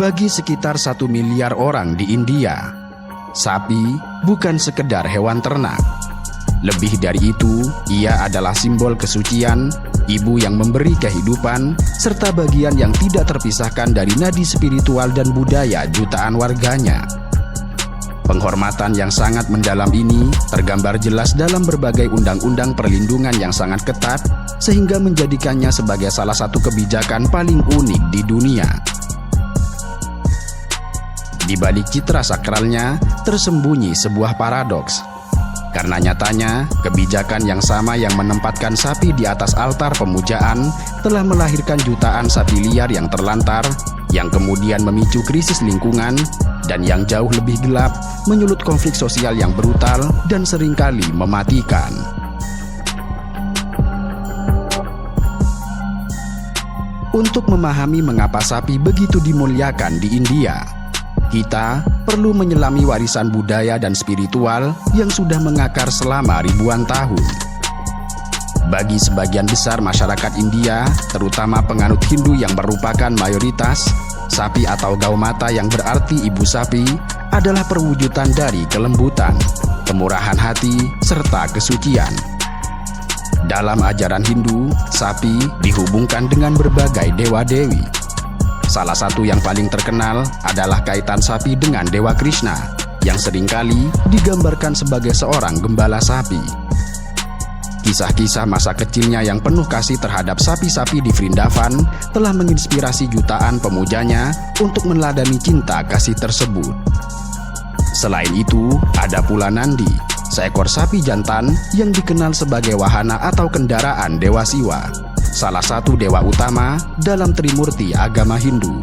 Bagi sekitar 1 miliar orang di India, sapi bukan sekedar hewan ternak. Lebih dari itu, ia adalah simbol kesucian, ibu yang memberi kehidupan, serta bagian yang tidak terpisahkan dari nadi spiritual dan budaya jutaan warganya. Penghormatan yang sangat mendalam ini tergambar jelas dalam berbagai undang-undang perlindungan yang sangat ketat, sehingga menjadikannya sebagai salah satu kebijakan paling unik di dunia. Di balik citra sakralnya tersembunyi sebuah paradoks. Karena nyatanya, kebijakan yang sama yang menempatkan sapi di atas altar pemujaan telah melahirkan jutaan sapi liar yang terlantar, yang kemudian memicu krisis lingkungan, dan yang jauh lebih gelap, menyulut konflik sosial yang brutal dan seringkali mematikan. Untuk memahami mengapa sapi begitu dimuliakan di India, kita perlu menyelami warisan budaya dan spiritual yang sudah mengakar selama ribuan tahun. Bagi sebagian besar masyarakat India, terutama penganut Hindu yang merupakan mayoritas, sapi atau gaumata yang berarti ibu sapi adalah perwujudan dari kelembutan, kemurahan hati, serta kesucian. Dalam ajaran Hindu, sapi dihubungkan dengan berbagai dewa-dewi. Salah satu yang paling terkenal adalah kaitan sapi dengan Dewa Krishna, yang seringkali digambarkan sebagai seorang gembala sapi. Kisah-kisah masa kecilnya yang penuh kasih terhadap sapi-sapi di Vrindavan telah menginspirasi jutaan pemujanya untuk meneladani cinta kasih tersebut. Selain itu, ada pula Nandi, seekor sapi jantan yang dikenal sebagai wahana atau kendaraan Dewa Siwa, salah satu dewa utama dalam Trimurti agama Hindu.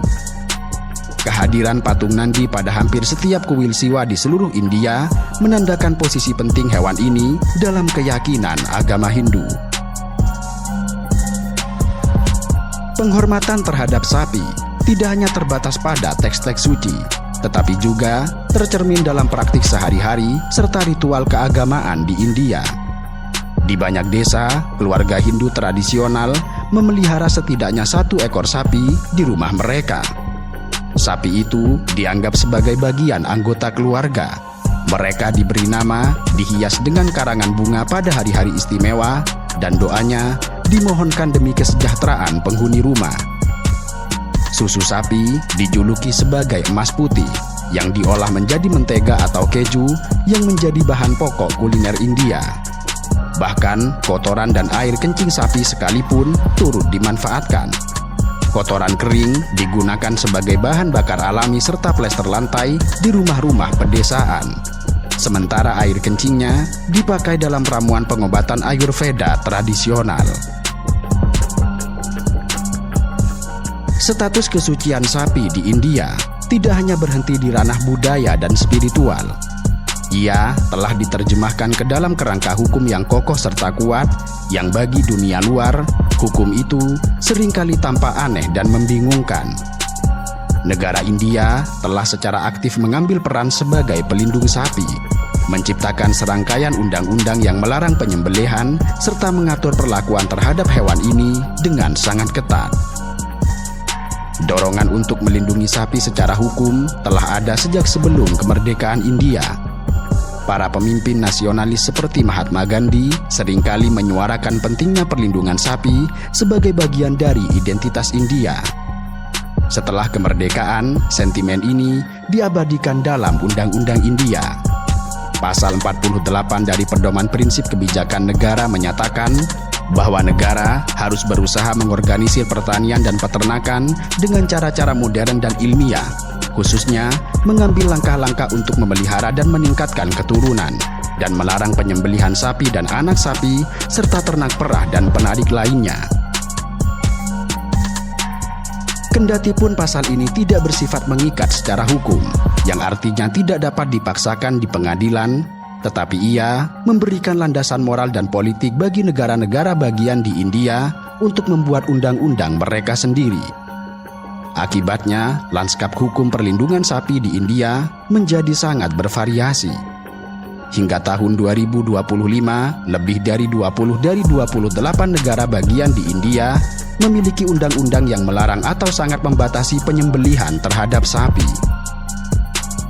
Kehadiran patung Nandi pada hampir setiap kuil Siwa di seluruh India menandakan posisi penting hewan ini dalam keyakinan agama Hindu. Penghormatan terhadap sapi tidak hanya terbatas pada teks-teks suci, tetapi juga tercermin dalam praktik sehari-hari serta ritual keagamaan di India. Di banyak desa, keluarga Hindu tradisional memelihara setidaknya 1 ekor sapi di rumah mereka. Sapi itu dianggap sebagai bagian anggota keluarga. Mereka diberi nama, dihias dengan karangan bunga pada hari-hari istimewa, dan doanya dimohonkan demi kesejahteraan penghuni rumah. Susu sapi dijuluki sebagai emas putih, yang diolah menjadi mentega atau keju yang menjadi bahan pokok kuliner India. Bahkan kotoran dan air kencing sapi sekalipun turut dimanfaatkan. Kotoran kering digunakan sebagai bahan bakar alami serta plester lantai di rumah-rumah pedesaan. Sementara air kencingnya dipakai dalam ramuan pengobatan Ayurveda tradisional. Status kesucian sapi di India tidak hanya berhenti di ranah budaya dan spiritual. Ia telah diterjemahkan ke dalam kerangka hukum yang kokoh serta kuat, yang bagi dunia luar, hukum itu seringkali tampak aneh dan membingungkan. Negara India telah secara aktif mengambil peran sebagai pelindung sapi, menciptakan serangkaian undang-undang yang melarang penyembelihan, serta mengatur perlakuan terhadap hewan ini dengan sangat ketat. Dorongan untuk melindungi sapi secara hukum telah ada sejak sebelum kemerdekaan India. Para pemimpin nasionalis seperti Mahatma Gandhi seringkali menyuarakan pentingnya perlindungan sapi sebagai bagian dari identitas India. Setelah kemerdekaan, sentimen ini diabadikan dalam Undang-Undang India. Pasal 48 dari Pedoman Prinsip Kebijakan Negara menyatakan bahwa negara harus berusaha mengorganisir pertanian dan peternakan dengan cara-cara modern dan ilmiah, khususnya mengambil langkah-langkah untuk memelihara dan meningkatkan keturunan, dan melarang penyembelihan sapi dan anak sapi, serta ternak perah dan penarik lainnya. Kendatipun pasal ini tidak bersifat mengikat secara hukum, yang artinya tidak dapat dipaksakan di pengadilan, tetapi ia memberikan landasan moral dan politik bagi negara-negara bagian di India untuk membuat undang-undang mereka sendiri. Akibatnya, lanskap hukum perlindungan sapi di India menjadi sangat bervariasi. Hingga tahun 2025, lebih dari 20 dari 28 negara bagian di India memiliki undang-undang yang melarang atau sangat membatasi penyembelihan terhadap sapi.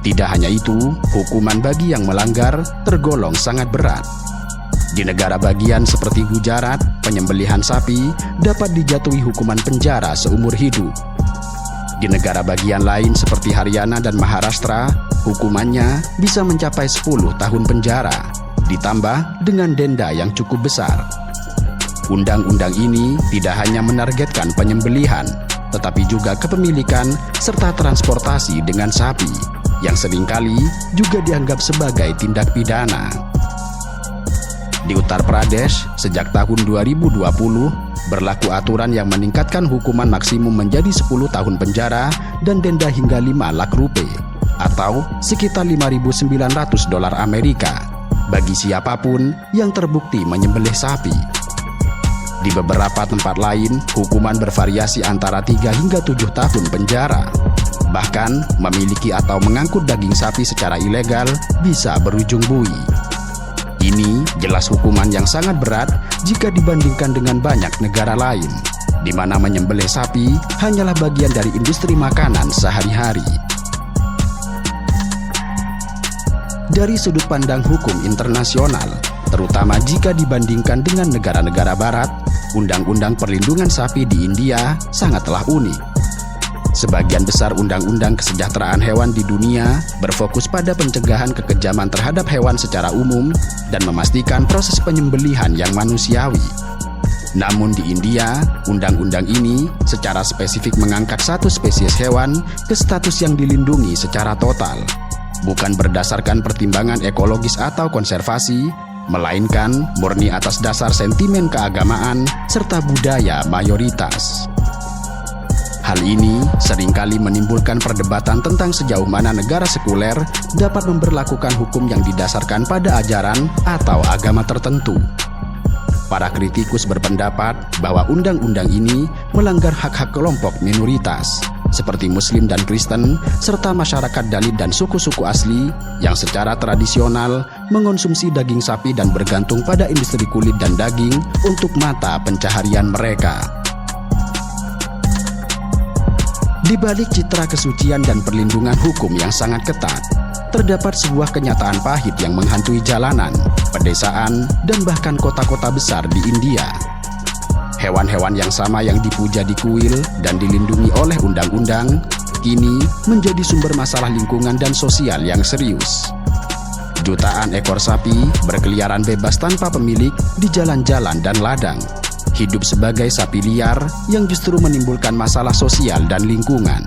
Tidak hanya itu, hukuman bagi yang melanggar tergolong sangat berat. Di negara bagian seperti Gujarat, penyembelihan sapi dapat dijatuhi hukuman penjara seumur hidup. Di negara bagian lain seperti Haryana dan Maharashtra, hukumannya bisa mencapai 10 tahun penjara, ditambah dengan denda yang cukup besar. Undang-undang ini tidak hanya menargetkan penyembelihan, tetapi juga kepemilikan serta transportasi dengan sapi, yang seringkali juga dianggap sebagai tindak pidana. Di Uttar Pradesh, sejak tahun 2020, berlaku aturan yang meningkatkan hukuman maksimum menjadi 10 tahun penjara dan denda hingga 5 lakh rupiah atau sekitar 5.900 dolar Amerika bagi siapapun yang terbukti menyembelih sapi. Di beberapa tempat lain, hukuman bervariasi antara 3 hingga 7 tahun penjara. Bahkan, memiliki atau mengangkut daging sapi secara ilegal bisa berujung bui. Ini jelas hukuman yang sangat berat jika dibandingkan dengan banyak negara lain, di mana menyembelih sapi hanyalah bagian dari industri makanan sehari-hari. Dari sudut pandang hukum internasional, terutama jika dibandingkan dengan negara-negara barat, undang-undang perlindungan sapi di India sangatlah unik. Sebagian besar undang-undang kesejahteraan hewan di dunia berfokus pada pencegahan kekejaman terhadap hewan secara umum dan memastikan proses penyembelihan yang manusiawi. Namun di India, undang-undang ini secara spesifik mengangkat satu spesies hewan ke status yang dilindungi secara total, bukan berdasarkan pertimbangan ekologis atau konservasi, melainkan murni atas dasar sentimen keagamaan serta budaya mayoritas. Hal ini seringkali menimbulkan perdebatan tentang sejauh mana negara sekuler dapat memberlakukan hukum yang didasarkan pada ajaran atau agama tertentu. Para kritikus berpendapat bahwa undang-undang ini melanggar hak-hak kelompok minoritas, seperti Muslim dan Kristen, serta masyarakat Dalit dan suku-suku asli yang secara tradisional mengonsumsi daging sapi dan bergantung pada industri kulit dan daging untuk mata pencaharian mereka. Di balik citra kesucian dan perlindungan hukum yang sangat ketat, terdapat sebuah kenyataan pahit yang menghantui jalanan, pedesaan, dan bahkan kota-kota besar di India. Hewan-hewan yang sama yang dipuja di kuil dan dilindungi oleh undang-undang, kini menjadi sumber masalah lingkungan dan sosial yang serius. Jutaan ekor sapi berkeliaran bebas tanpa pemilik di jalan-jalan dan ladang, hidup sebagai sapi liar yang justru menimbulkan masalah sosial dan lingkungan.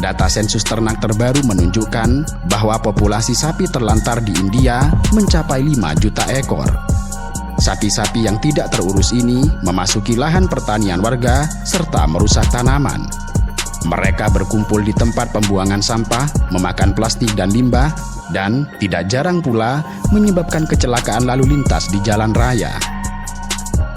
Data sensus ternak terbaru menunjukkan bahwa populasi sapi terlantar di India mencapai 5 juta ekor. Sapi-sapi yang tidak terurus ini memasuki lahan pertanian warga serta merusak tanaman. Mereka berkumpul di tempat pembuangan sampah, memakan plastik dan limbah, dan tidak jarang pula menyebabkan kecelakaan lalu lintas di jalan raya.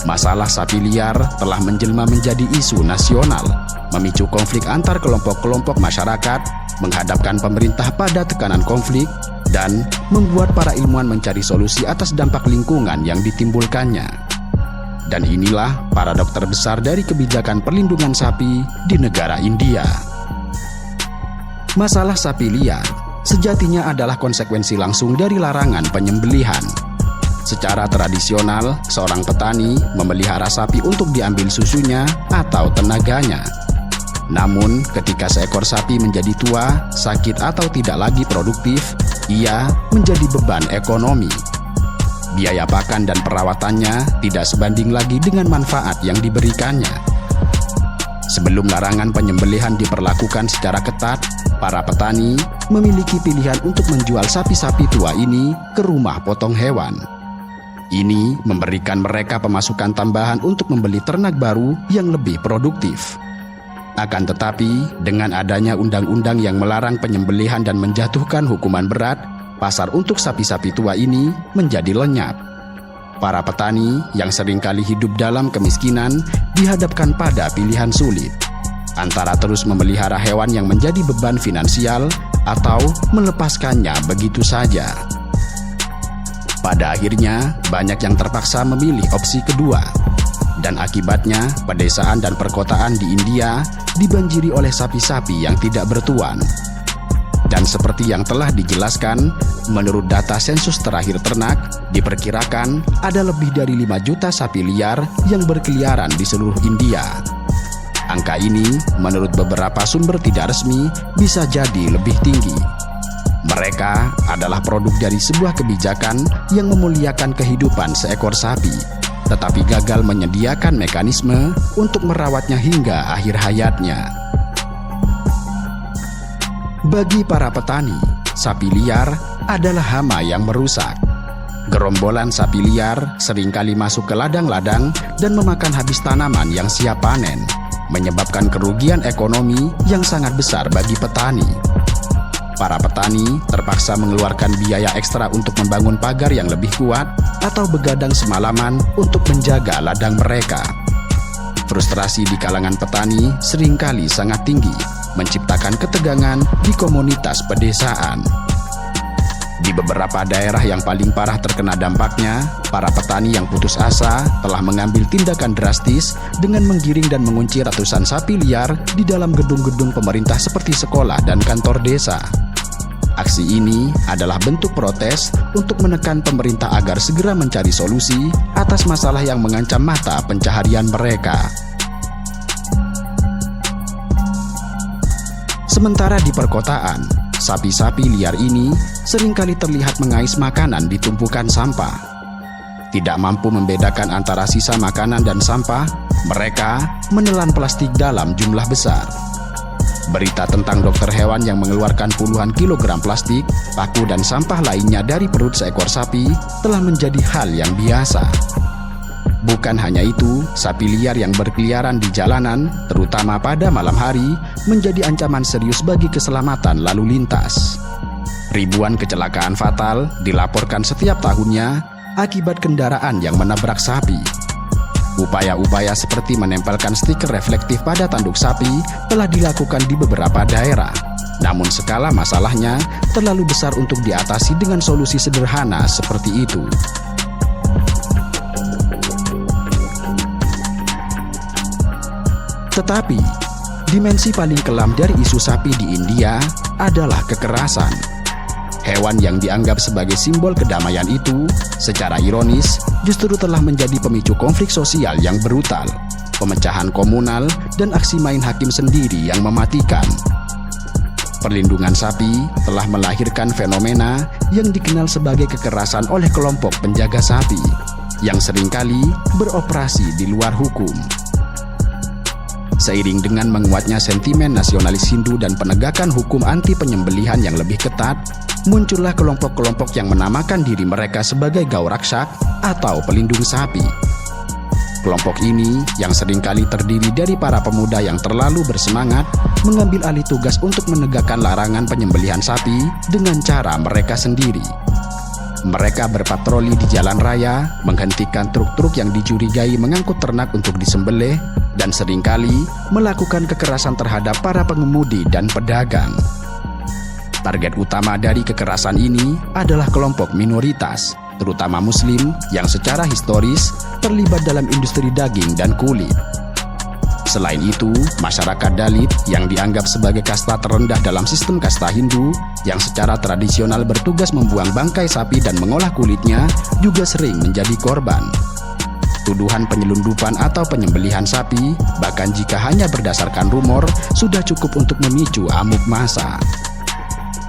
Masalah sapi liar telah menjelma menjadi isu nasional, memicu konflik antar kelompok-kelompok masyarakat, menghadapkan pemerintah pada tekanan konflik, dan membuat para ilmuwan mencari solusi atas dampak lingkungan yang ditimbulkannya. Dan inilah para dokter besar dari kebijakan perlindungan sapi di negara India. Masalah sapi liar sejatinya adalah konsekuensi langsung dari larangan penyembelihan. Secara tradisional, seorang petani memelihara sapi untuk diambil susunya atau tenaganya. Namun, ketika seekor sapi menjadi tua, sakit atau tidak lagi produktif, ia menjadi beban ekonomi. Biaya pakan dan perawatannya tidak sebanding lagi dengan manfaat yang diberikannya. Sebelum larangan penyembelihan diperlakukan secara ketat, para petani memiliki pilihan untuk menjual sapi-sapi tua ini ke rumah potong hewan. Ini memberikan mereka pemasukan tambahan untuk membeli ternak baru yang lebih produktif. Akan tetapi, dengan adanya undang-undang yang melarang penyembelihan dan menjatuhkan hukuman berat, pasar untuk sapi-sapi tua ini menjadi lenyap. Para petani yang seringkali hidup dalam kemiskinan dihadapkan pada pilihan sulit, antara terus memelihara hewan yang menjadi beban finansial atau melepaskannya begitu saja. Pada akhirnya, banyak yang terpaksa memilih opsi kedua, Dan akibatnya, pedesaan dan perkotaan di India dibanjiri oleh sapi-sapi yang tidak bertuan. Dan seperti yang telah dijelaskan, menurut data sensus terakhir ternak, diperkirakan ada lebih dari 5 juta sapi liar yang berkeliaran di seluruh India. Angka ini, menurut beberapa sumber tidak resmi, bisa jadi lebih tinggi. Mereka adalah produk dari sebuah kebijakan yang memuliakan kehidupan seekor sapi, tetapi gagal menyediakan mekanisme untuk merawatnya hingga akhir hayatnya. Bagi para petani, sapi liar adalah hama yang merusak. Gerombolan sapi liar seringkali masuk ke ladang-ladang dan memakan habis tanaman yang siap panen, menyebabkan kerugian ekonomi yang sangat besar bagi petani. Para petani terpaksa mengeluarkan biaya ekstra untuk membangun pagar yang lebih kuat atau begadang semalaman untuk menjaga ladang mereka. Frustrasi di kalangan petani seringkali sangat tinggi, menciptakan ketegangan di komunitas pedesaan. Di beberapa daerah yang paling parah terkena dampaknya, para petani yang putus asa telah mengambil tindakan drastis dengan menggiring dan mengunci ratusan sapi liar di dalam gedung-gedung pemerintah seperti sekolah dan kantor desa. Aksi ini adalah bentuk protes untuk menekan pemerintah agar segera mencari solusi atas masalah yang mengancam mata pencaharian mereka. Sementara di perkotaan, sapi-sapi liar ini seringkali terlihat mengais makanan di tumpukan sampah. Tidak mampu membedakan antara sisa makanan dan sampah, mereka menelan plastik dalam jumlah besar. Berita tentang dokter hewan yang mengeluarkan puluhan kilogram plastik, paku dan sampah lainnya dari perut seekor sapi telah menjadi hal yang biasa. Bukan hanya itu, sapi liar yang berkeliaran di jalanan, terutama pada malam hari, menjadi ancaman serius bagi keselamatan lalu lintas. Ribuan kecelakaan fatal dilaporkan setiap tahunnya akibat kendaraan yang menabrak sapi. Upaya-upaya seperti menempelkan stiker reflektif pada tanduk sapi telah dilakukan di beberapa daerah. Namun skala masalahnya terlalu besar untuk diatasi dengan solusi sederhana seperti itu. Tetapi, dimensi paling kelam dari isu sapi di India adalah kekerasan. Hewan yang dianggap sebagai simbol kedamaian itu, secara ironis, justru telah menjadi pemicu konflik sosial yang brutal, pemecahan komunal, dan aksi main hakim sendiri yang mematikan. Perlindungan sapi telah melahirkan fenomena yang dikenal sebagai kekerasan oleh kelompok penjaga sapi, yang seringkali beroperasi di luar hukum. Seiring dengan menguatnya sentimen nasionalis Hindu dan penegakan hukum anti penyembelihan yang lebih ketat, muncullah kelompok-kelompok yang menamakan diri mereka sebagai Gaurakshak atau pelindung sapi. Kelompok ini yang seringkali terdiri dari para pemuda yang terlalu bersemangat mengambil alih tugas untuk menegakkan larangan penyembelihan sapi dengan cara mereka sendiri. Mereka berpatroli di jalan raya, menghentikan truk-truk yang dicurigai mengangkut ternak untuk disembelih, dan seringkali melakukan kekerasan terhadap para pengemudi dan pedagang. Target utama dari kekerasan ini adalah kelompok minoritas, terutama Muslim yang secara historis terlibat dalam industri daging dan kulit. Selain itu, masyarakat Dalit yang dianggap sebagai kasta terendah dalam sistem kasta Hindu yang secara tradisional bertugas membuang bangkai sapi dan mengolah kulitnya juga sering menjadi korban. Tuduhan penyelundupan atau penyembelihan sapi, bahkan jika hanya berdasarkan rumor, sudah cukup untuk memicu amuk massa.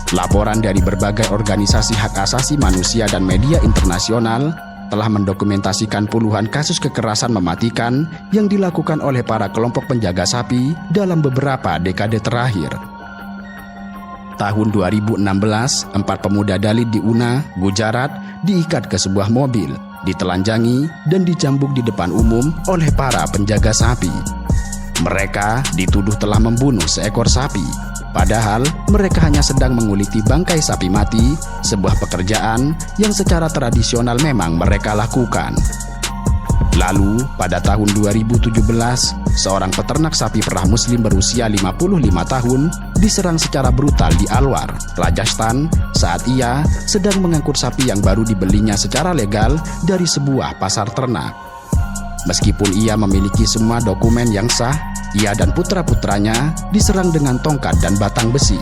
Laporan dari berbagai organisasi hak asasi manusia dan media internasional telah mendokumentasikan puluhan kasus kekerasan mematikan yang dilakukan oleh para kelompok penjaga sapi dalam beberapa dekade terakhir. Tahun 2016, 4 pemuda Dalit di Una, Gujarat, diikat ke sebuah mobil, ditelanjangi, dan dicambuk di depan umum oleh para penjaga sapi. Mereka dituduh telah membunuh seekor sapi, padahal mereka hanya sedang menguliti bangkai sapi mati, sebuah pekerjaan yang secara tradisional memang mereka lakukan. Lalu, pada tahun 2017, seorang peternak sapi perah Muslim berusia 55 tahun diserang secara brutal di Alwar, Rajasthan, saat ia sedang mengangkut sapi yang baru dibelinya secara legal dari sebuah pasar ternak. Meskipun ia memiliki semua dokumen yang sah, ia dan putra-putranya diserang dengan tongkat dan batang besi.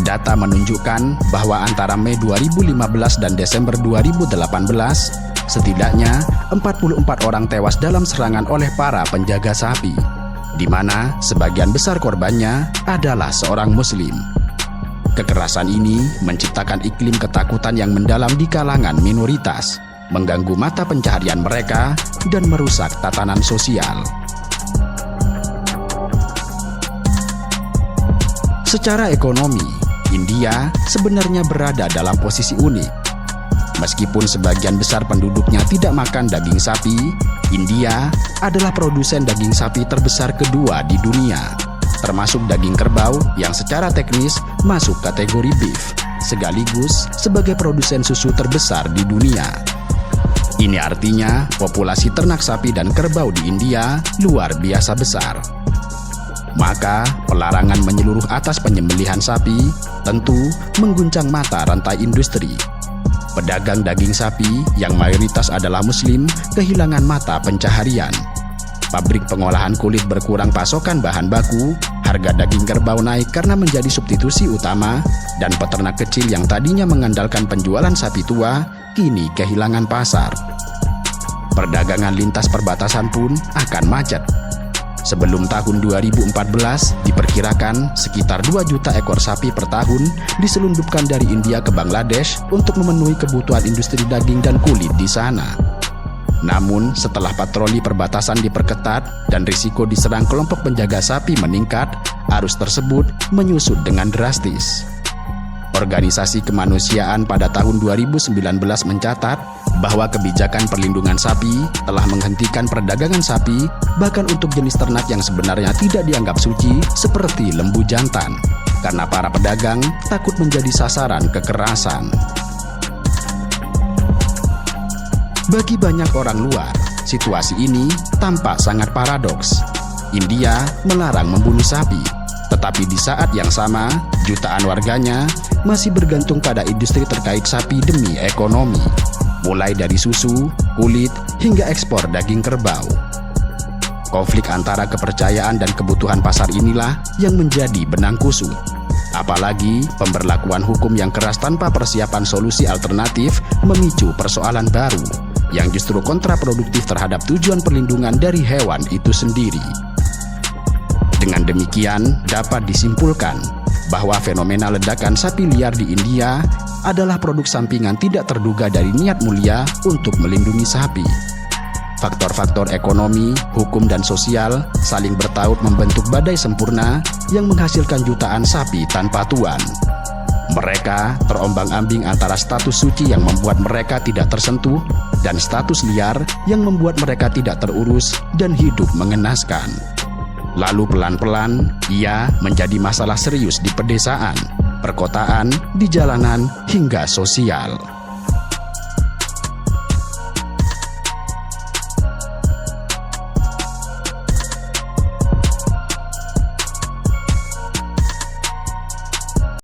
Data menunjukkan bahwa antara Mei 2015 dan Desember 2018, setidaknya 44 orang tewas dalam serangan oleh para penjaga sapi, di mana sebagian besar korbannya adalah seorang Muslim. Kekerasan ini menciptakan iklim ketakutan yang mendalam di kalangan minoritas, mengganggu mata pencaharian mereka, dan merusak tatanan sosial. Secara ekonomi, India sebenarnya berada dalam posisi unik. Meskipun sebagian besar penduduknya tidak makan daging sapi, India adalah produsen daging sapi terbesar kedua di dunia, termasuk daging kerbau yang secara teknis masuk kategori beef, sekaligus sebagai produsen susu terbesar di dunia. Ini artinya populasi ternak sapi dan kerbau di India luar biasa besar. Maka pelarangan menyeluruh atas penyembelihan sapi tentu mengguncang mata rantai industri. Pedagang daging sapi yang mayoritas adalah Muslim kehilangan mata pencaharian. Pabrik pengolahan kulit berkurang pasokan bahan baku, harga daging kerbau naik karena menjadi substitusi utama, dan peternak kecil yang tadinya mengandalkan penjualan sapi tua kini kehilangan pasar. Perdagangan lintas perbatasan pun akan macet. Sebelum tahun 2014, diperkirakan sekitar 2 juta ekor sapi per tahun diselundupkan dari India ke Bangladesh untuk memenuhi kebutuhan industri daging dan kulit di sana. Namun, setelah patroli perbatasan diperketat dan risiko diserang kelompok penjaga sapi meningkat, arus tersebut menyusut dengan drastis. Organisasi kemanusiaan pada tahun 2019 mencatat bahwa kebijakan perlindungan sapi telah menghentikan perdagangan sapi bahkan untuk jenis ternak yang sebenarnya tidak dianggap suci seperti lembu jantan, karena para pedagang takut menjadi sasaran kekerasan. Bagi banyak orang luar, situasi ini tampak sangat paradoks. India melarang membunuh sapi, tetapi di saat yang sama, jutaan warganya masih bergantung pada industri terkait sapi demi ekonomi, mulai dari susu, kulit, hingga ekspor daging kerbau. Konflik antara kepercayaan dan kebutuhan pasar inilah yang menjadi benang kusut. Apalagi pemberlakuan hukum yang keras tanpa persiapan solusi alternatif memicu persoalan baru yang justru kontraproduktif terhadap tujuan perlindungan dari hewan itu sendiri. Dengan demikian, dapat disimpulkan bahwa fenomena ledakan sapi liar di India adalah produk sampingan tidak terduga dari niat mulia untuk melindungi sapi. Faktor-faktor ekonomi, hukum, dan sosial saling bertaut membentuk badai sempurna yang menghasilkan jutaan sapi tanpa tuan. Mereka terombang-ambing antara status suci yang membuat mereka tidak tersentuh dan status liar yang membuat mereka tidak terurus dan hidup mengenaskan. Lalu pelan-pelan, ia menjadi masalah serius di pedesaan, perkotaan, di jalanan, hingga sosial.